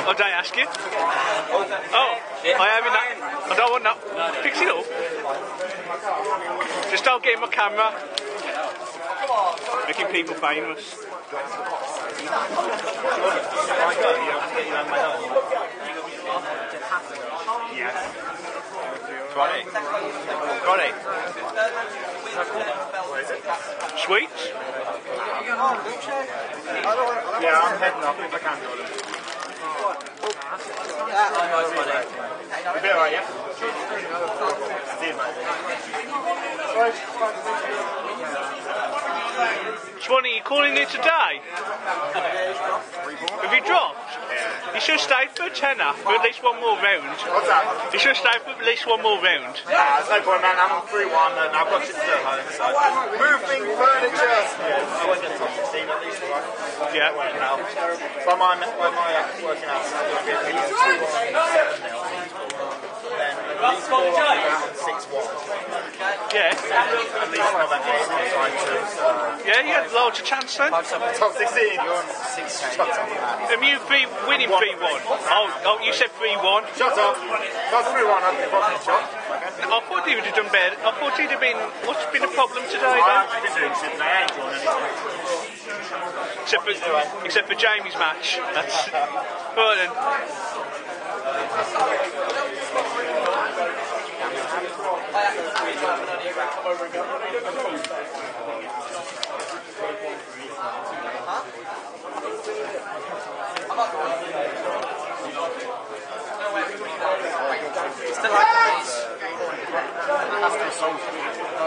Oh, did I ask you? Oh, I am in that. I don't want that. Fix it up. Just don't get in my camera. Making people famous. Yes. Got it. Sweet. Yeah, I'm heading up if I can do it. You'll be alright, yeah? See you, mate. Swanee, you calling it today? Have you dropped? Yeah. You should stay for a tenner for at least one more round. What's that? You should stay for at least one more round. Nah, there's no point, man. I'm on 3-1 and I've got shit to do at home, so... Moving furniture! I won't get top 16 at least, right? Yeah. Working out. By my working out, so I'm going to be at least 2-1, 7-0. Then at least 4 after that and 6-1. Yeah. At least another 8 or 2, so... Yeah, you had loads of chance then. Top 16, you're on 6. Shut up, man. And you winning 3-1. Oh, you said 3-1. Shut up. If I was 3-1, I'd be fucking shocked. I thought he would have done better. I thought he'd have been... What's been the problem today then? I've been doing shit today. I ain't drawn anything. Except for Jamie's match. That's... Right then.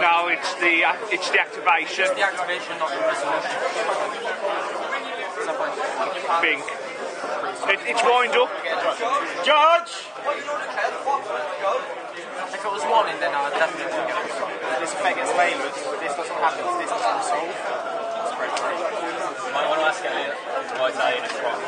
No, it's the activation. It's the activation, not the resolution. Think. It's wind up. Judge! If it was warning, then I definitely wouldn't get it. This effect gets favored. This doesn't happen. This doesn't resolve. That's great. You might want to ask Elliot why it's A and it's wrong.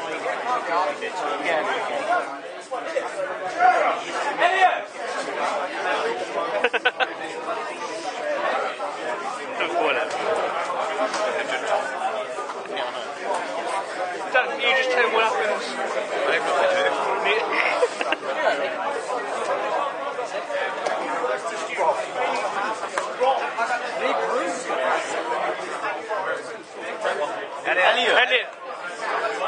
You just tell him what happens. Elliot.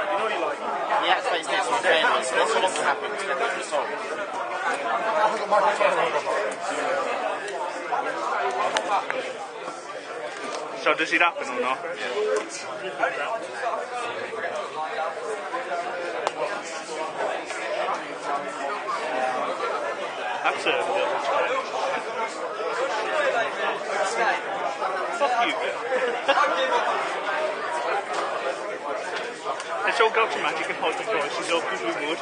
You know you like the activates this on famous. This doesn't happen. It's going to resolve. So does it happen or not? That's it. Fuck you. Let's all go to Magic and hold the prices up because we would.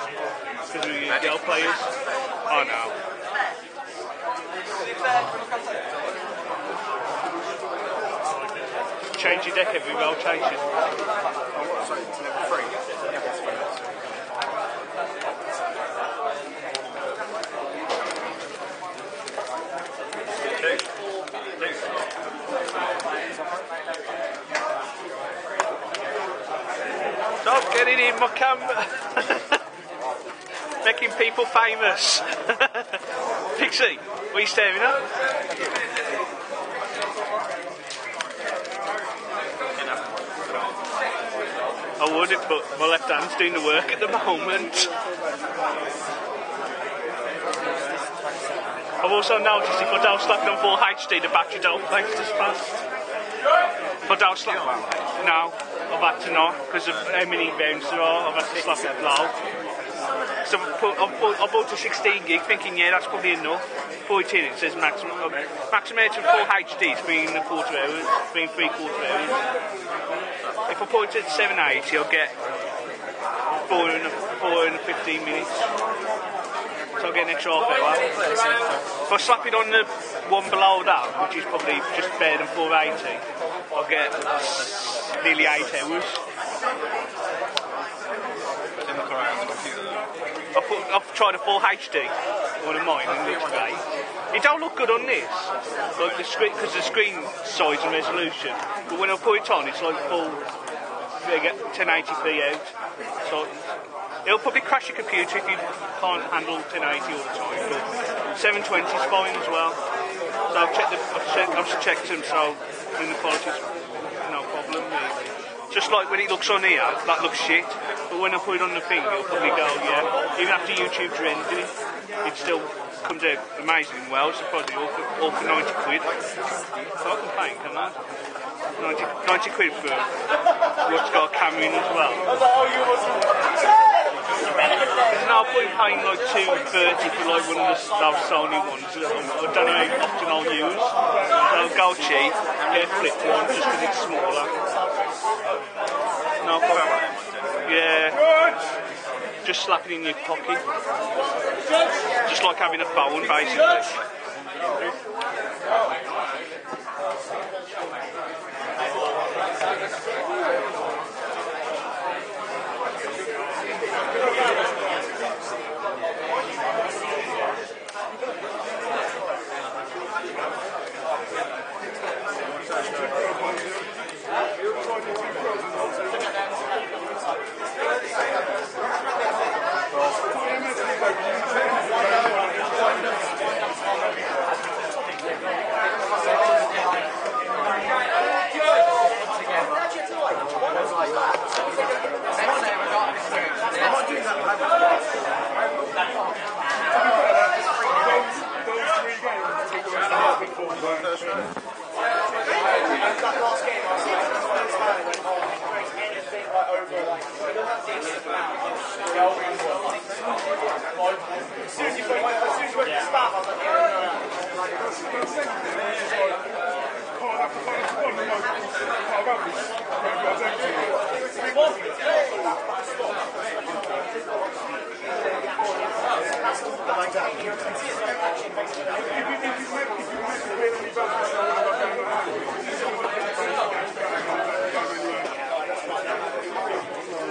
Because we yell players. Oh no. Change your deck every roll, change it. So it's level 3. Stop getting in my camera. Making people famous. Pixie, what are you staring at? I would, but my left hand's doing the work at the moment. I've also noticed if I don't slap it on full HD, the battery don't last as fast. If I don't slap it, no, I've had to not, because of how many rounds there are, I've had to slap it low. So I bought a 16 gig thinking, yeah, that's probably enough. Put it in, it says maximum to full HD, it's been 3/4 hours, it's been 3/4 hours. If I put it at 780, I'll get 415 minutes. So I'll get an extra half hour. If I slap it on the one below that, which is probably just better than 480, I'll get nearly 8 hours. I've tried a full HD on mine and it looks great. It don't look good on this, like the screen, because the screen size and resolution. But when I put it on, it's like full 1080p out. So it'll probably crash your computer if you can't handle 1080 all the time. But 720 is fine as well. So I've checked them, so the quality's no problem really. Just like when it looks on here, that looks shit. But when I put it on the thing, it'll probably go, yeah. Even after YouTube's rendered it still comes out amazingly well. So probably all for 90 quid. So I complain, can I? 90 quid for what's got a camera in as well. No, I've been paying like $2.30 for like one of those Sony ones. I don't know how often I'll use. So I'll go cheap, get a flip one just because it's smaller. No problem. Yeah. Just slap it in your pocket. Just like having a phone, basically.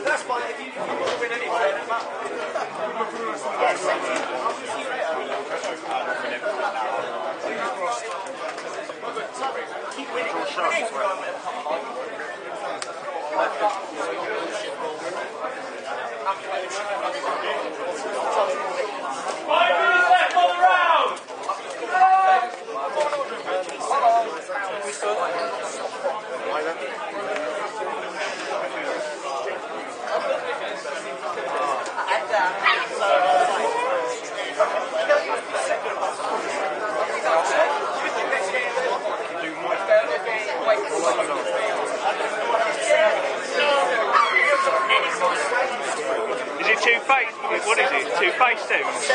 That's fine if you win anyway. Keep winning. Is it two-faced? What is it? Two-faced sounds?